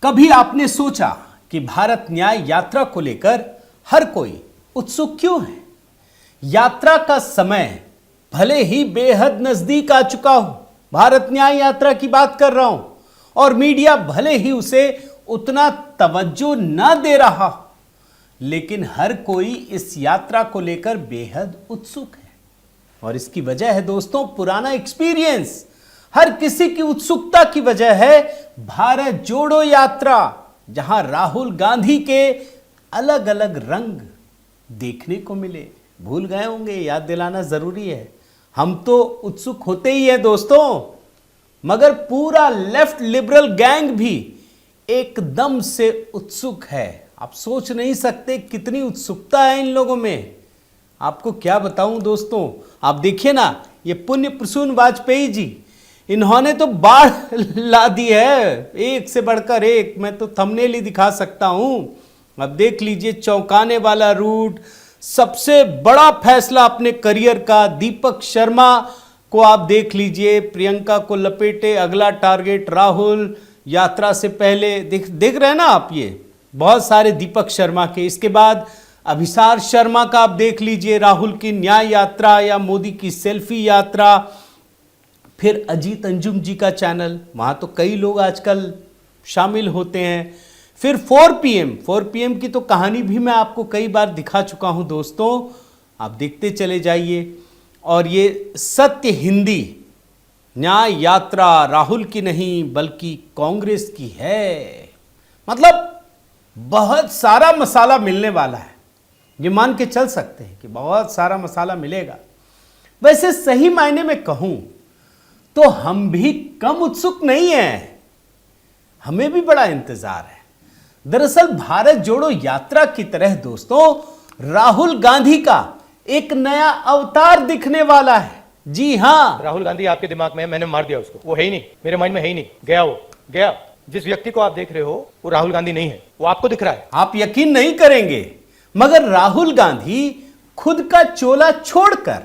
कभी आपने सोचा कि भारत न्याय यात्रा को लेकर हर कोई उत्सुक क्यों है? यात्रा का समय भले ही बेहद नजदीक आ चुका हो, भारत न्याय यात्रा की बात कर रहा हूं, और मीडिया भले ही उसे उतना तवज्जो न दे रहा, लेकिन हर कोई इस यात्रा को लेकर बेहद उत्सुक है। और इसकी वजह है दोस्तों पुराना एक्सपीरियंस। हर किसी की उत्सुकता की वजह है भारत जोड़ो यात्रा, जहां राहुल गांधी के अलग अलग रंग देखने को मिले। भूल गए होंगे, याद दिलाना जरूरी है। हम तो उत्सुक होते ही है दोस्तों, मगर पूरा लेफ्ट लिबरल गैंग भी एकदम से उत्सुक है। आप सोच नहीं सकते कितनी उत्सुकता है इन लोगों में। आपको क्या बताऊं दोस्तों, आप देखिए ना, ये पुण्य प्रसून वाजपेयी जी, इन्होंने तो बाढ़ ला दी है, एक से बढ़कर एक। मैं तो थंबनेल ही दिखा सकता हूं। अब देख लीजिए, चौंकाने वाला रूट, सबसे बड़ा फैसला अपने करियर का। दीपक शर्मा को आप देख लीजिए, प्रियंका को लपेटे, अगला टारगेट राहुल। यात्रा से पहले देख रहे हैं ना आप, ये बहुत सारे दीपक शर्मा के। इसके बाद अभिसार शर्मा का आप देख लीजिए, राहुल की न्याय यात्रा या मोदी की सेल्फी यात्रा। फिर अजीत अंजुम जी का चैनल, वहाँ तो कई लोग आजकल शामिल होते हैं। फिर 4 PM की तो कहानी भी मैं आपको कई बार दिखा चुका हूँ दोस्तों, आप देखते चले जाइए। और ये सत्य हिंदी न्याय यात्रा राहुल की नहीं बल्कि कांग्रेस की है। मतलब बहुत सारा मसाला मिलने वाला है, ये मान के चल सकते हैं कि बहुत सारा मसाला मिलेगा। वैसे सही मायने में कहूं तो हम भी कम उत्सुक नहीं हैं, हमें भी बड़ा इंतजार है। दरअसल भारत जोड़ो यात्रा की तरह दोस्तों राहुल गांधी का एक नया अवतार दिखने वाला है। जी हां, राहुल गांधी आपके दिमाग में है, मैंने मार दिया उसको, वो है ही नहीं, मेरे माइंड में है ही नहीं, गया वो गया। जिस व्यक्ति को आप देख रहे हो वो राहुल गांधी नहीं है, वो आपको दिख रहा है। आप यकीन नहीं करेंगे, मगर राहुल गांधी खुद का चोला छोड़कर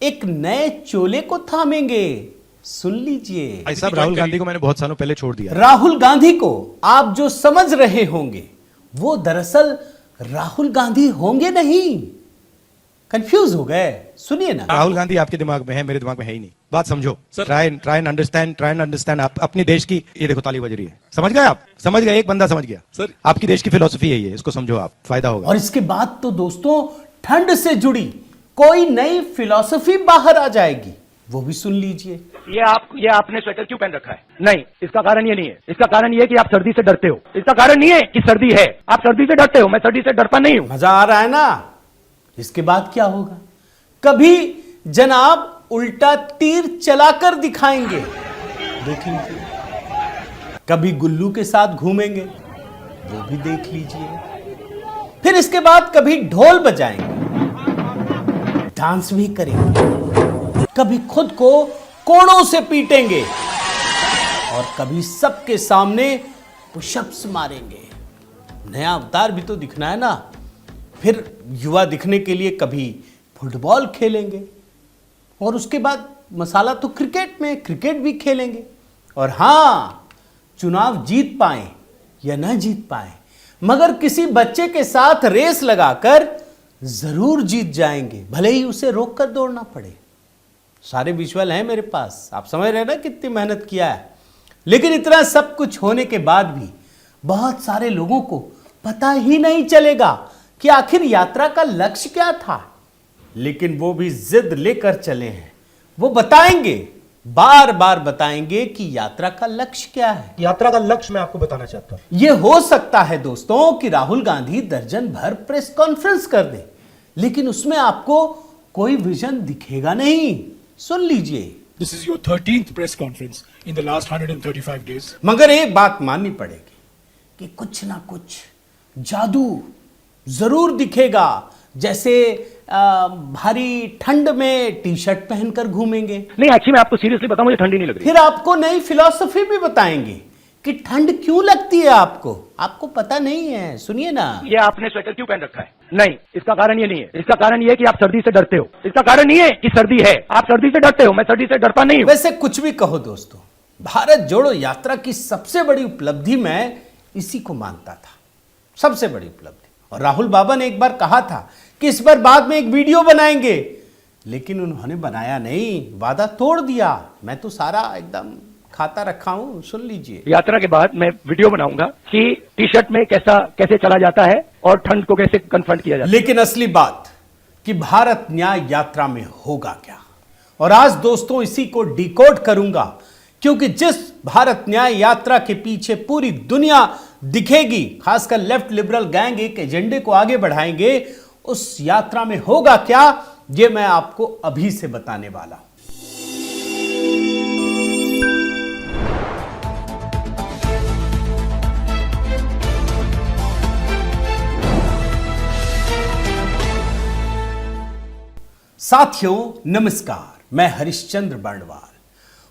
एक नए चोले को थामेंगे। सुन लीजिए, भाई साहब, राहुल गांधी को मैंने बहुत सालों पहले छोड़ दिया। राहुल गांधी को आप जो समझ रहे होंगे वो दरअसल राहुल गांधी होंगे नहीं। कंफ्यूज हो गए? सुनिए ना, राहुल गांधी आपके दिमाग में है, मेरे दिमाग में है ही नहीं। बात समझो, ट्राई एंड अंडरस्टैंड। आप अपनी देश की, ये देखो ताली बज रही है, समझ गए आप? समझ गए, एक बंदा समझ गया सर। आपकी देश की फिलॉसफी है ये, इसको समझो आप, फायदा होगा। और इसके बाद तो दोस्तों ठंड से जुड़ी कोई नई फिलॉसफी बाहर आ जाएगी, वो भी सुन लीजिए। ये आपने स्वेटर क्यों पहन रखा है? नहीं, इसका कारण ये नहीं है। इसका कारण ये कि आप सर्दी से डरते हो। इसका कारण नहीं है कि सर्दी है, आप सर्दी से डरते हो। मैं सर्दी से डरता नहीं हूं। मजा आ रहा है ना? इसके बाद क्या होगा? कभी जनाब उल्टा तीर चलाकर दिखाएंगे, देख लीजिए। कभी गुल्लू के साथ घूमेंगे, वो भी देख लीजिए। फिर इसके बाद कभी ढोल बजाएंगे, डांस भी करेंगे। कभी खुद को कोड़ों से पीटेंगे और कभी सबके सामने पुशअप्स मारेंगे। नया अवतार भी तो दिखना है ना। फिर युवा दिखने के लिए कभी फुटबॉल खेलेंगे, और उसके बाद मसाला तो क्रिकेट में, क्रिकेट भी खेलेंगे। और हां, चुनाव जीत पाए या ना जीत पाए, मगर किसी बच्चे के साथ रेस लगाकर जरूर जीत जाएंगे, भले ही उसे रोककर दौड़ना पड़े। सारे विजुअल हैं मेरे पास, आप समझ रहे हैं ना कितनी मेहनत किया है। लेकिन इतना सब कुछ होने के बाद भी बहुत सारे लोगों को पता ही नहीं चलेगा कि आखिर यात्रा का लक्ष्य क्या था। लेकिन वो भी जिद लेकर चले हैं, वो बताएंगे, बार बार बताएंगे कि यात्रा का लक्ष्य क्या है। यात्रा का लक्ष्य मैं आपको बताना चाहता हूं। यह हो सकता है दोस्तों कि राहुल गांधी दर्जन भर प्रेस कॉन्फ्रेंस कर दे, लेकिन उसमें आपको कोई विजन दिखेगा नहीं। सुन लीजिए, This is your 13th press conference in the last 135 days. मगर एक बात माननी पड़ेगी कि कुछ ना कुछ जादू जरूर दिखेगा। जैसे भारी ठंड में टी शर्ट पहनकर घूमेंगे। नहीं, एक्चुअली मैं आपको सीरियसली बताऊं, मुझे ठंडी नहीं लग रही। फिर आपको नई फिलॉसफी भी बताएंगे कि ठंड क्यों लगती है आपको पता नहीं है। सुनिए ना, ये आपने स्वेटर क्यों पहन रखा है? नहीं, इसका कारण ये नहीं है। इसका कारण ये कि आप सर्दी से डरते हो। इसका कारण नहीं है कि सर्दी है, आप सर्दी से डरते हो। मैं सर्दी से डरता नहीं हूं। वैसे कुछ भी कहो दोस्तों, भारत जोड़ो यात्रा की सबसे बड़ी उपलब्धि मैं इसी को मानता था सबसे बड़ी उपलब्धि। और राहुल बाबा ने एक बार कहा था कि इस पर बाद में एक वीडियो बनाएंगे, लेकिन उन्होंने बनाया नहीं, वादा तोड़ दिया। मैं तो सारा एकदम खाता रखा हूं, सुन लीजिए। यात्रा के बाद मैं वीडियो बनाऊंगा कि टी शर्ट में कैसे चला जाता है और ठंड को कैसे कन्फ्रंट किया जाता है। लेकिन असली बात कि भारत न्याय यात्रा में होगा क्या, और आज दोस्तों इसी को डिकोड करूंगा, क्योंकि जिस भारत न्याय यात्रा के पीछे पूरी दुनिया दिखेगी, खासकर लेफ्ट लिबरल गैंग एक एजेंडे को आगे बढ़ाएंगे, उस यात्रा में होगा क्या, ये मैं आपको अभी से बताने वाला हूं। साथियों नमस्कार, मैं हरिश्चंद्र बर्णवाल।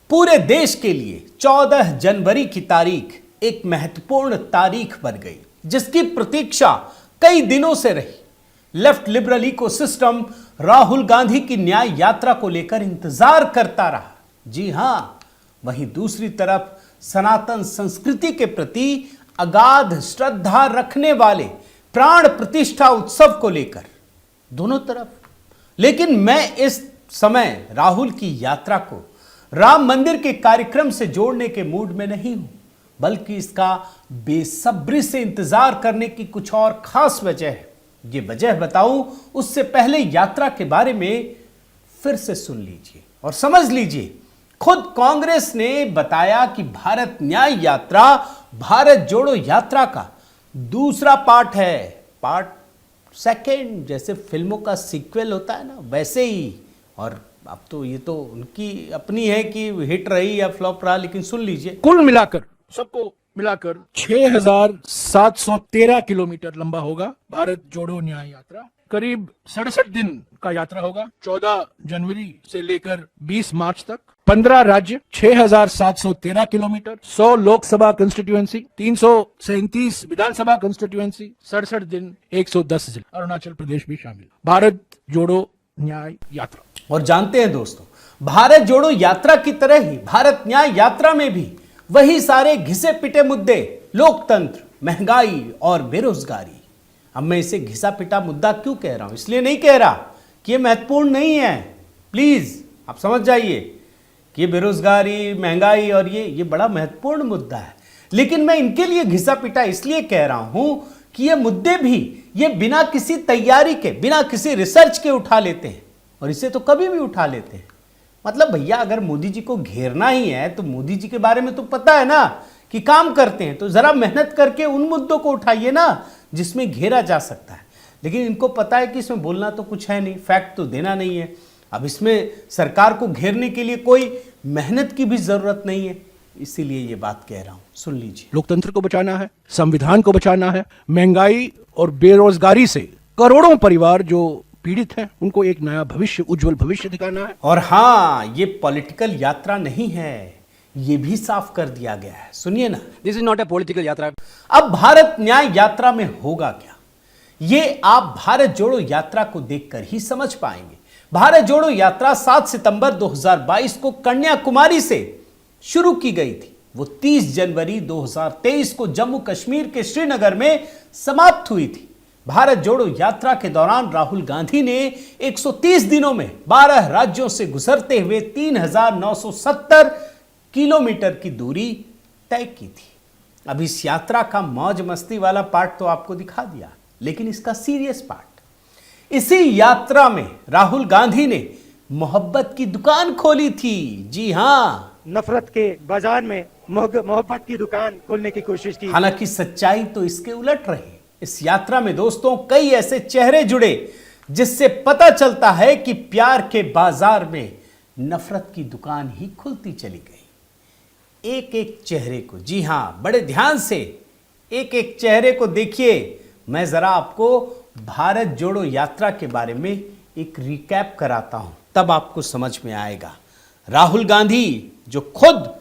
पूरे देश के लिए 14 जनवरी की तारीख एक महत्वपूर्ण तारीख बन गई, जिसकी प्रतीक्षा कई दिनों से रही। Left liberal ecosystem Rahul Gandhi की न्याय यात्रा को लेकर इंतजार करता रहा। जी हां, वहीं दूसरी तरफ सनातन संस्कृति के प्रति अगाध श्रद्धा रखने वाले प्राण प्रतिष्ठा उत्सव को लेकर दोनों तरफ। लेकिन मैं इस समय राहुल की यात्रा को राम मंदिर के कार्यक्रम से जोड़ने के मूड में नहीं हूं, बल्कि इसका बेसब्री से इंतजार करने की कुछ और खास वजह है। ये वजह बताऊं उससे पहले यात्रा के बारे में फिर से सुन लीजिए और समझ लीजिए। खुद कांग्रेस ने बताया कि भारत न्याय यात्रा भारत जोड़ो यात्रा का दूसरा पार्ट है, पार्ट सेकेंड। जैसे फिल्मों का सीक्वल होता है ना, वैसे ही। और अब तो ये तो उनकी अपनी है कि हिट रही या फ्लॉप रहा, लेकिन सुन लीजिए। कुल मिलाकर सबको मिलाकर 6,713 किलोमीटर लंबा होगा भारत जोड़ो न्याय यात्रा। करीब 67 दिन का यात्रा होगा, 14 जनवरी से लेकर 20 मार्च तक। 15 राज्य, 6,713 किलोमीटर, 100 लोकसभा कंस्टिट्यूएंसी, 337 विधानसभा कंस्टिट्यूएंसी, 67 दिन, 110 जिले, अरुणाचल प्रदेश भी शामिल। भारत जोड़ो न्याय यात्रा। और जानते हैं दोस्तों, भारत जोड़ो यात्रा की तरह ही भारत न्याय यात्रा में भी वही सारे घिसे पिटे मुद्दे, लोकतंत्र, महंगाई और बेरोजगारी। अब मैं इसे घिसा पिटा मुद्दा क्यों कह रहा हूं? इसलिए नहीं कह रहा कि ये महत्वपूर्ण नहीं है, प्लीज आप समझ जाइए कि ये बेरोजगारी, महंगाई और ये बड़ा महत्वपूर्ण मुद्दा है। लेकिन मैं इनके लिए घिसा पिटा इसलिए कह रहा हूं कि ये मुद्दे भी ये बिना किसी तैयारी के, बिना किसी रिसर्च के उठा लेते हैं, और इसे तो कभी भी उठा लेते हैं। मतलब भैया, अगर मोदी जी को घेरना ही है तो मोदी जी के बारे में तो पता है ना कि काम करते हैं, तो जरा मेहनत करके उन मुद्दों को उठाइए ना जिसमें घेरा जा सकता है। लेकिन इनको पता है कि इसमें बोलना तो कुछ है नहीं, फैक्ट तो देना नहीं है। अब इसमें सरकार को घेरने के लिए कोई मेहनत की भी जरूरत नहीं है, इसीलिए ये बात कह रहा हूं, सुन लीजिए। लोकतंत्र को बचाना है, संविधान को बचाना है, महंगाई और बेरोजगारी से करोड़ों परिवार जो पीड़ित हैं उनको एक नया भविष्य, उज्जवल भविष्य दिखाना है। और हाँ, ये पॉलिटिकल यात्रा नहीं है, ये भी साफ कर दिया गया है, सुनिए ना। This is not a political यात्रा। अब भारत न्याय यात्रा में होगा क्या, ये आप भारत जोड़ो यात्रा को देखकर ही समझ पाएंगे। भारत जोड़ो यात्रा 7 सितंबर 2022 को कन्याकुमारी से शुरू की गई थी। वो 30 जनवरी 2023 को जम्मू कश्मीर के श्रीनगर में समाप्त हुई थी। भारत जोड़ो यात्रा के दौरान राहुल गांधी ने 130 दिनों में 12 राज्यों से गुजरते हुए 3,970 किलोमीटर की दूरी तय की थी। अब इस यात्रा का मौज मस्ती वाला पार्ट तो आपको दिखा दिया, लेकिन इसका सीरियस पार्ट, इसी यात्रा में राहुल गांधी ने मोहब्बत की दुकान खोली थी। जी हां, नफरत के बाजार में मोहब्बत की दुकान खोलने की कोशिश की। हालांकि सच्चाई तो इसके उलट रही। इस यात्रा में दोस्तों कई ऐसे चेहरे जुड़े जिससे पता चलता है कि प्यार के बाजार में नफरत की दुकान ही खुलती चली गई। एक एक चेहरे को, जी हां, बड़े ध्यान से एक एक चेहरे को देखिए। मैं जरा आपको भारत जोड़ो यात्रा के बारे में एक रिकैप कराता हूं, तब आपको समझ में आएगा। राहुल गांधी जो खुद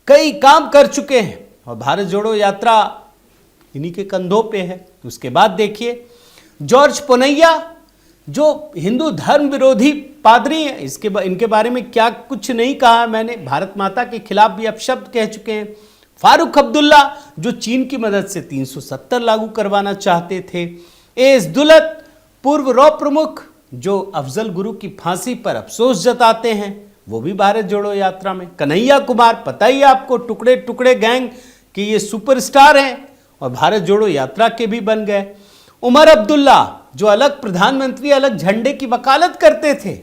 कई काम कर चुके हैं और भारत जोड़ो यात्रा इन्हीं के कंधों पे है। तो उसके बाद देखिए, जॉर्ज पुनैया जो हिंदू धर्म विरोधी पादरी हैं, इनके बारे में क्या कुछ नहीं कहा मैंने। भारत माता के खिलाफ भी अपशब्द कह चुके हैं। फारूक अब्दुल्ला जो चीन की मदद से 370 लागू करवाना चाहते थे, एस दुलत पूर्व रॉ प्रमुख जो अफजल गुरु की फांसी पर अफसोस जताते हैं, वो भी भारत जोड़ो यात्रा में। कन्हैया कुमार, पता ही आपको, टुकड़े टुकड़े गैंग के ये सुपरस्टार हैं और भारत जोड़ो यात्रा के भी बन गए। उमर अब्दुल्ला जो अलग प्रधानमंत्री, अलग झंडे की वकालत करते थे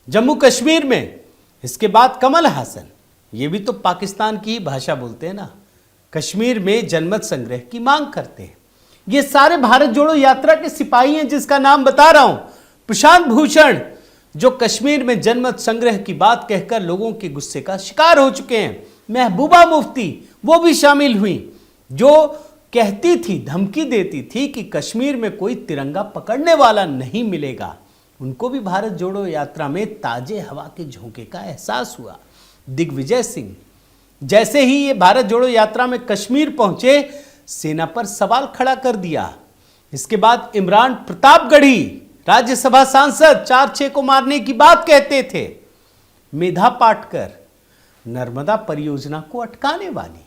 जम्मू कश्मीर में। इसके बाद कमल हासन, ये भी तो पाकिस्तान की ही भाषा बोलते हैं ना, कश्मीर में जनमत संग्रह की मांग करते हैं। ये सारे भारत जोड़ो यात्रा के सिपाही हैं जिसका नाम बता रहा हूं। प्रशांत भूषण जो कश्मीर में जनमत संग्रह की बात कहकर लोगों के गुस्से का शिकार हो चुके हैं। महबूबा मुफ्ती वो भी शामिल हुई जो कहती थी, धमकी देती थी कि कश्मीर में कोई तिरंगा पकड़ने वाला नहीं मिलेगा। उनको भी भारत जोड़ो यात्रा में ताजे हवा के झोंके का एहसास हुआ। दिग्विजय सिंह जैसे ही ये भारत जोड़ो यात्रा में कश्मीर पहुंचे, सेना पर सवाल खड़ा कर दिया। इसके बाद इमरान प्रतापगढ़ी राज्यसभा सांसद 4-6 को मारने की बात कहते थे। मेधा पाटकर नर्मदा परियोजना को अटकाने वाली,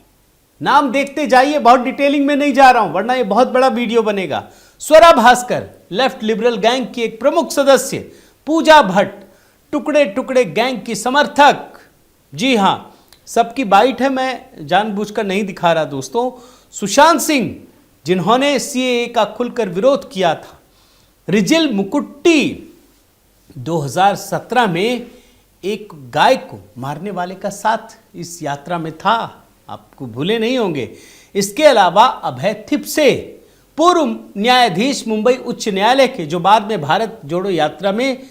नाम देखते जाइए, बहुत डिटेलिंग में नहीं जा रहा हूं वरना ये बहुत बड़ा वीडियो बनेगा। Swara Bhaskar left liberal gang की एक प्रमुख सदस्य। पूजा भट्ट टुकड़े टुकड़े गैंग की समर्थक। जी हां, सबकी बाइट है, मैं जानबूझकर नहीं दिखा रहा दोस्तों। सुशांत सिंह जिन्होंने सीएए का खुलकर विरोध किया था। रिजिल मुकुट्टी 2017 में एक गाय को मारने वाले का साथ इस यात्रा में था, आपको भूले नहीं होंगे। इसके अलावा अभय थिप्से पूर्व न्यायाधीश मुंबई उच्च न्यायालय के, जो बाद में भारत जोड़ो यात्रा में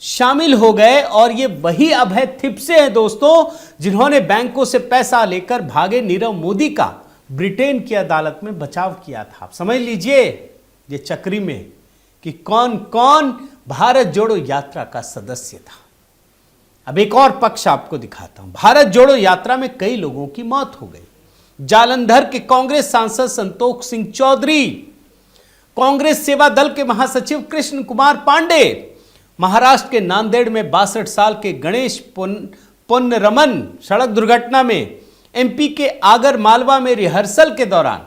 शामिल हो गए। और ये वही अभय थिप्से हैं दोस्तों जिन्होंने बैंकों से पैसा लेकर भागे नीरव मोदी का ब्रिटेन की अदालत में बचाव किया था। आप समझ लीजिए ये चक्री में कि कौन कौन भारत जोड़ो यात्रा का सदस्य था। अब एक और पक्ष आपको दिखाता हूं। भारत जोड़ो यात्रा में कई लोगों की मौत हो गई। जालंधर के कांग्रेस सांसद संतोष सिंह चौधरी, कांग्रेस सेवा दल के महासचिव कृष्ण कुमार पांडे, महाराष्ट्र के नांदेड़ में 62 साल के गणेश पोन्नरमन सड़क दुर्घटना में, एमपी के आगर मालवा में रिहर्सल के दौरान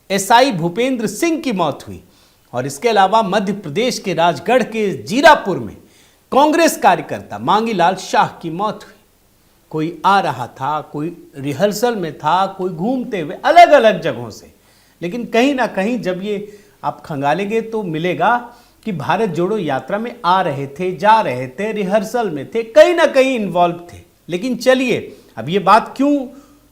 एसआई भूपेंद्र सिंह की मौत हुई। और इसके अलावा मध्य प्रदेश के राजगढ़ के जीरापुर में कांग्रेस कार्यकर्ता मांगीलाल शाह की मौत हुई। कोई आ रहा था, कोई रिहर्सल में था, कोई घूमते हुए अलग अलग जगहों से, लेकिन कहीं ना कहीं जब ये आप खंगालेंगे तो मिलेगा कि भारत जोड़ो यात्रा में आ रहे थे, जा रहे थे, रिहर्सल में थे, कहीं ना कहीं इन्वॉल्व थे। लेकिन चलिए, अब ये बात क्यों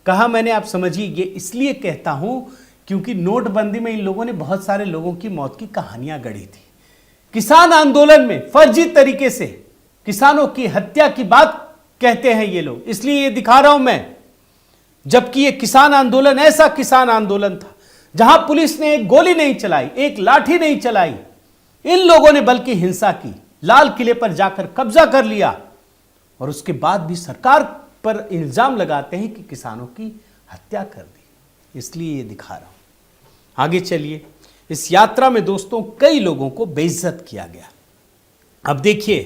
कहा मैंने, आप समझिए। ये इसलिए कहता हूं क्योंकि नोटबंदी में इन लोगों ने बहुत सारे लोगों की मौत की कहानियां गढ़ी थी। किसान आंदोलन में फर्जी तरीके से किसानों की हत्या की बात कहते हैं ये लोग, इसलिए ये दिखा रहा हूं मैं। जबकि ये किसान आंदोलन ऐसा किसान आंदोलन था जहां पुलिस ने एक गोली नहीं चलाई, एक लाठी नहीं चलाई, इन लोगों ने बल्कि हिंसा की। लाल किले पर जाकर कब्जा कर लिया और उसके बाद भी सरकार पर इल्जाम लगाते हैं कि किसानों की हत्या कर दी। इसलिए ये दिखा रहा हूं। आगे चलिए। इस यात्रा में दोस्तों कई लोगों को बेइज्जत किया गया। अब देखिए,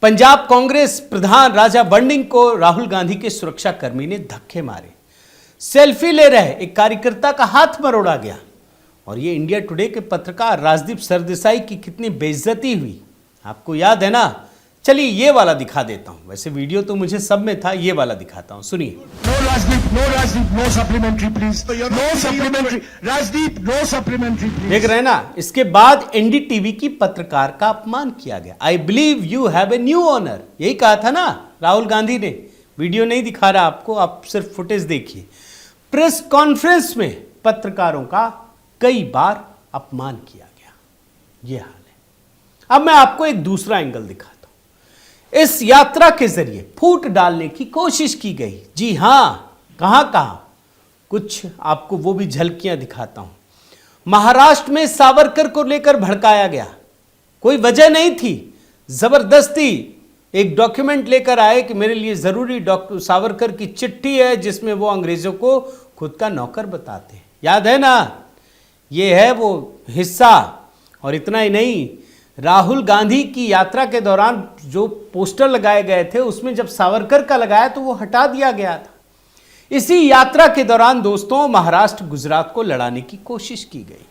पंजाब कांग्रेस प्रधान राजा बंडिंग को राहुल गांधी के सुरक्षा कर्मी ने धक्के मारे। सेल्फी ले रहे एक कार्यकर्ता का हाथ मरोड़ा गया। और ये इंडिया टुडे के पत्रकार राजदीप सरदेसाई की कितनी बेइज्जती हुई, आपको याद है ना। चलिए ये वाला दिखा देता हूं, वैसे वीडियो तो मुझे सब में था, ये वाला दिखाता हूं, सुनिए। No Rajdeep, no supplementary please, no supplementary Rajdeep, no supplementary please. देख रहे हैं ना। इसके बाद एनडीटीवी की पत्रकार का अपमान किया गया। I believe you have a new honour, यही कहा था ना राहुल गांधी ने। वीडियो नहीं दिखा रहा आपको, आप सिर्फ फुटेज देखिए। प्रेस कॉन्फ्रेंस में पत्रकारों का कई बार अपमान किया गया। यह हाल है। अब मैं आपको एक दूसरा एंगल दिखाता हूं। इस यात्रा के जरिए फूट डालने की कोशिश की गई। जी हां, कहां कहां, कुछ आपको वो भी झलकियां दिखाता हूं। महाराष्ट्र में सावरकर को लेकर भड़काया गया, कोई वजह नहीं थी, जबरदस्ती एक डॉक्यूमेंट लेकर आए कि मेरे लिए जरूरी डॉक्टर सावरकर की चिट्ठी है जिसमें वो अंग्रेजों को खुद का नौकर बताते हैं। याद है ना, ये है वो हिस्सा। और इतना ही नहीं, राहुल गांधी की यात्रा के दौरान जो पोस्टर लगाए गए थे उसमें जब सावरकर का लगाया तो वो हटा दिया गया था। इसी यात्रा के दौरान दोस्तों महाराष्ट्र गुजरात को लड़ाने की कोशिश की गई।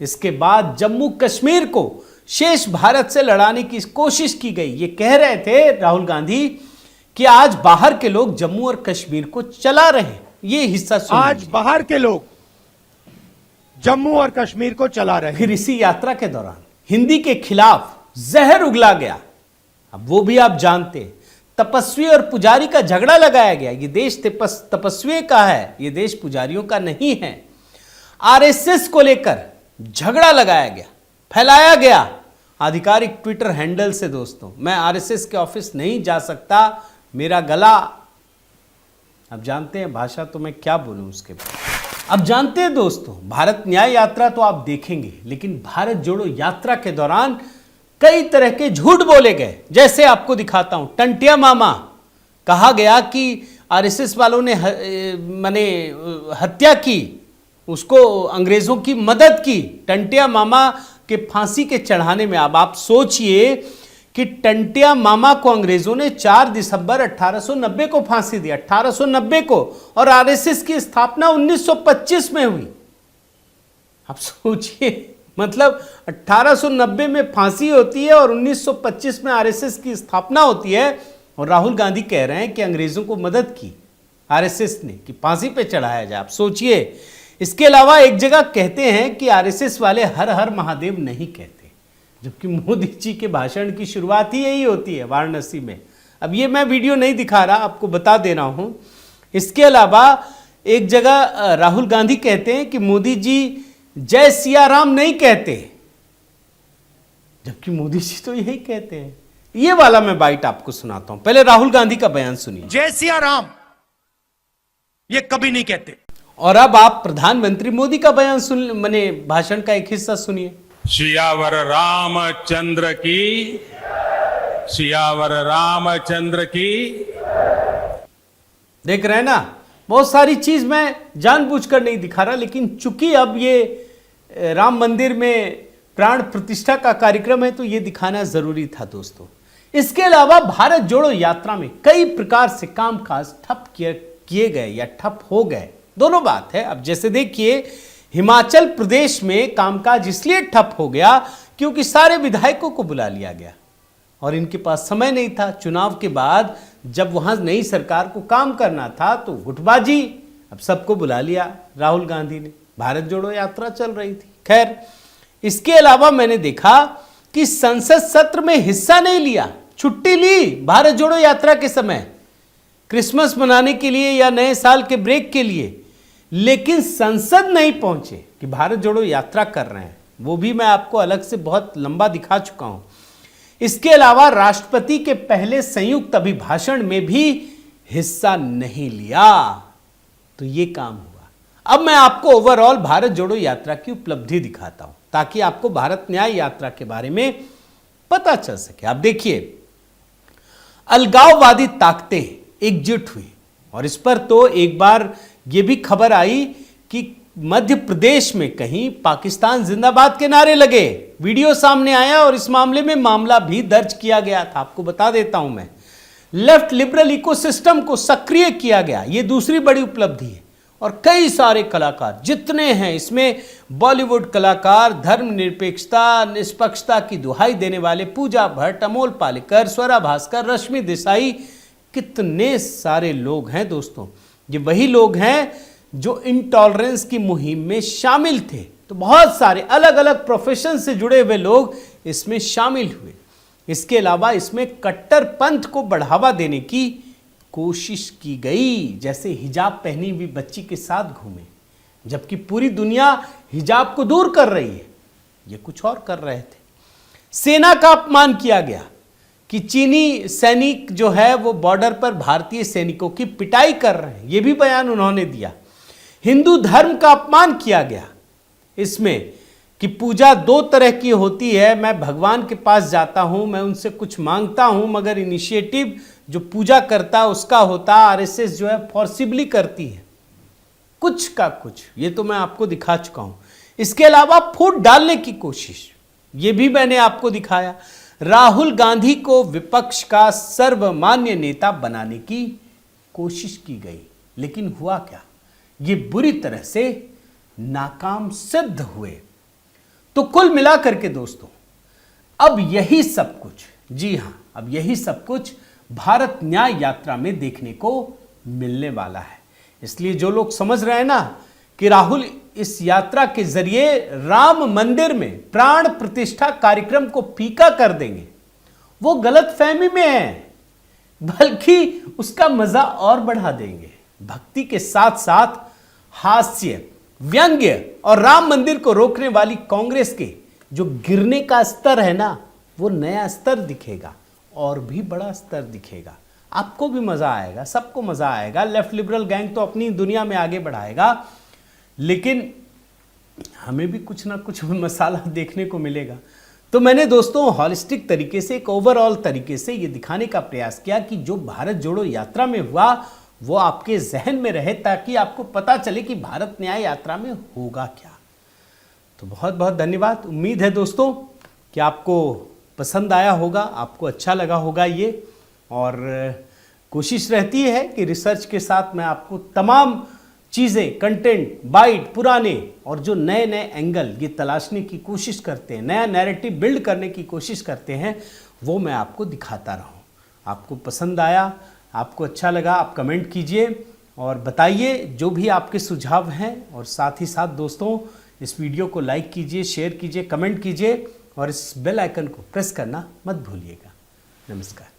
इसके बाद जम्मू कश्मीर को शेष भारत से लड़ाने की कोशिश की गई। ये कह रहे थे राहुल गांधी कि आज बाहर के लोग जम्मू और कश्मीर को चला रहे हैं। ये हिस्सा सुनिए। आज बाहर के लोग जम्मू और कश्मीर को चला रहे हैं। फिर इसी यात्रा के दौरान हिंदी के खिलाफ जहर उगला गया। अब वो भी आप जानते हैं। तपस्वी और पुजारी का झगड़ा लगाया गया। ये देश तपस्वी का है, ये देश पुजारियों का नहीं है। आरएसएस को लेकर झगड़ा लगाया गया, फैलाया गया आधिकारिक ट्विटर हैंडल से। दोस्तों मैं आरएसएस के ऑफिस नहीं जा सकता, मेरा गला, अब जानते हैं भाषा तो मैं क्या बोलूं उसके बाद। अब जानते हैं दोस्तों भारत न्याय यात्रा तो आप देखेंगे, लेकिन भारत जोड़ो यात्रा के दौरान कई तरह के झूठ बोले गए। जैसे आपको दिखाता हूं, टंटिया मामा कहा गया कि आरएसएस वालों ने हत्या की, उसको अंग्रेजों की मदद की टंटिया मामा के फांसी के चढ़ाने में। अब आप सोचिए कि टंटिया मामा को अंग्रेजों ने 4 दिसंबर 1890 को फांसी दी, 1890 को, और आरएसएस की स्थापना 1925 में हुई। आप सोचिए, मतलब 1890 में फांसी होती है और 1925 में आरएसएस की स्थापना होती है, और राहुल गांधी कह रहे हैं कि अंग्रेजों को मदद की आरएसएस ने कि फांसी पे चढ़ाया जाए। आप सोचिए। इसके अलावा एक जगह कहते हैं कि आरएसएस वाले हर हर महादेव नहीं कहते, जबकि मोदी जी के भाषण की शुरुआत ही यही होती है वाराणसी में। अब ये मैं वीडियो नहीं दिखा रहा, आपको बता दे रहा हूं। इसके अलावा एक जगह राहुल गांधी कहते हैं कि मोदी जी जय सिया राम नहीं कहते, जबकि मोदी जी तो यही कहते हैं। ये वाला मैं बाइट आपको सुनाता हूं। पहले राहुल गांधी का बयान सुनिए। जय सिया राम ये कभी नहीं कहते। और अब आप प्रधानमंत्री मोदी का बयान सुन, माने भाषण का एक हिस्सा सुनिए। सियावर रामचंद्र की, सियावर रामचंद्र की। देख रहे हैं ना, बहुत सारी चीज मैं जानबूझकर नहीं दिखा रहा, लेकिन चूंकि अब ये राम मंदिर में प्राण प्रतिष्ठा का कार्यक्रम है तो ये दिखाना जरूरी था दोस्तों। इसके अलावा भारत जोड़ो यात्रा में कई प्रकार से कामकाज ठप किए गए या ठप हो गए, दोनों बात है। अब जैसे देखिए, हिमाचल प्रदेश में कामकाज इसलिए ठप हो गया क्योंकि सारे विधायकों को बुला लिया गया और इनके पास समय नहीं था। चुनाव के बाद जब वहां नई सरकार को काम करना था तो गुटबाजी, अब सबको बुला लिया राहुल गांधी ने। भारत जोड़ो यात्रा चल रही थी। खैर, इसके अलावा मैंने देखा कि संसद सत्र में हिस्सा नहीं लिया, छुट्टी ली भारत जोड़ो यात्रा के समय, क्रिसमस मनाने के लिए या नए साल के ब्रेक के लिए, लेकिन संसद नहीं पहुंचे कि भारत जोड़ो यात्रा कर रहे हैं। वो भी मैं आपको अलग से बहुत लंबा दिखा चुका हूं। इसके अलावा राष्ट्रपति के पहले संयुक्त अभिभाषण में भी हिस्सा नहीं लिया। तो ये काम हुआ। अब मैं आपको ओवरऑल भारत जोड़ो यात्रा की उपलब्धि दिखाता हूं ताकि आपको भारत न्याय यात्रा के बारे में पता चल सके। आप देखिए, अलगाववादी ताकतें एकजुट हुई और इस पर तो एक बार यह भी खबर आई कि मध्य प्रदेश में कहीं पाकिस्तान जिंदाबाद के नारे लगे, वीडियो सामने आया और इस मामले में मामला भी दर्ज किया गया था। आपको बता देता हूं मैं। लेफ्ट लिबरल इकोसिस्टम को सक्रिय किया गया, यह दूसरी बड़ी उपलब्धि है। और कई सारे कलाकार जितने हैं इसमें, बॉलीवुड कलाकार, धर्मनिरपेक्षता निष्पक्षता की दुहाई देने वाले पूजा भट्ट, अमोल पालेकर, स्वरा भास्कर, रश्मि देसाई, कितने सारे लोग हैं दोस्तों। ये वही लोग हैं जो इंटॉलरेंस की मुहिम में शामिल थे। तो बहुत सारे अलग अलग प्रोफेशन से जुड़े हुए लोग इसमें शामिल हुए। इसके अलावा इसमें कट्टरपंथ को बढ़ावा देने की कोशिश की गई, जैसे हिजाब पहनी हुई बच्ची के साथ घूमे, जबकि पूरी दुनिया हिजाब को दूर कर रही है, ये कुछ और कर रहे थे। सेना का अपमान किया गया कि चीनी सैनिक जो है वो बॉर्डर पर भारतीय सैनिकों की पिटाई कर रहे हैं, ये भी बयान उन्होंने दिया। हिंदू धर्म का अपमान किया गया इसमें कि पूजा दो तरह की होती है, मैं भगवान के पास जाता हूं, मैं उनसे कुछ मांगता हूं, मगर इनिशिएटिव जो पूजा करता है उसका होता है, आरएसएस जो है फोर्सिबली करती है कुछ का कुछ। ये तो मैं आपको दिखा चुका हूं। इसके अलावा फूट डालने की कोशिश, ये भी मैंने आपको दिखाया। राहुल गांधी को विपक्ष का सर्वमान्य नेता बनाने की कोशिश की गई। लेकिन हुआ क्या, ये बुरी तरह से नाकाम सिद्ध हुए। तो कुल मिलाकर के दोस्तों, अब यही सब कुछ, जी हां, अब यही सब कुछ भारत न्याय यात्रा में देखने को मिलने वाला है। इसलिए जो लोग समझ रहे हैं ना कि राहुल इस यात्रा के जरिए राम मंदिर में प्राण प्रतिष्ठा कार्यक्रम को फीका कर देंगे, वो गलतफहमी में है, बल्कि उसका मजा और बढ़ा देंगे। भक्ति के साथ साथ हास्य, व्यंग्य और राम मंदिर को रोकने वाली कांग्रेस के जो गिरने का स्तर है ना, वो नया स्तर दिखेगा और भी बड़ा स्तर दिखेगा। आपको भी मजा आएगा, सबको मजा आएगा। लेफ्ट लिबरल गैंग तो अपनी दुनिया में आगे बढ़ाएगा, लेकिन हमें भी कुछ ना कुछ मसाला देखने को मिलेगा। तो मैंने दोस्तों हॉलिस्टिक तरीके से, एक ओवरऑल तरीके से ये दिखाने का प्रयास किया कि जो भारत जोड़ो यात्रा में हुआ वो आपके जहन में रहे, ताकि आपको पता चले कि भारत न्याय यात्रा में होगा क्या। तो बहुत बहुत धन्यवाद। उम्मीद है दोस्तों कि आपको पसंद आया होगा, आपको अच्छा लगा होगा ये, और कोशिश रहती है कि रिसर्च के साथ मैं आपको तमाम चीज़ें, कंटेंट, बाइट, पुराने और जो नए नए एंगल ये तलाशने की कोशिश करते हैं, नया नैरेटिव बिल्ड करने की कोशिश करते हैं, वो मैं आपको दिखाता रहूं। आपको पसंद आया, आपको अच्छा लगा, आप कमेंट कीजिए और बताइए जो भी आपके सुझाव हैं। और साथ ही साथ दोस्तों, इस वीडियो को लाइक कीजिए, शेयर कीजिए, कमेंट कीजिए और इस बेल आइकन को प्रेस करना मत भूलिएगा। नमस्कार।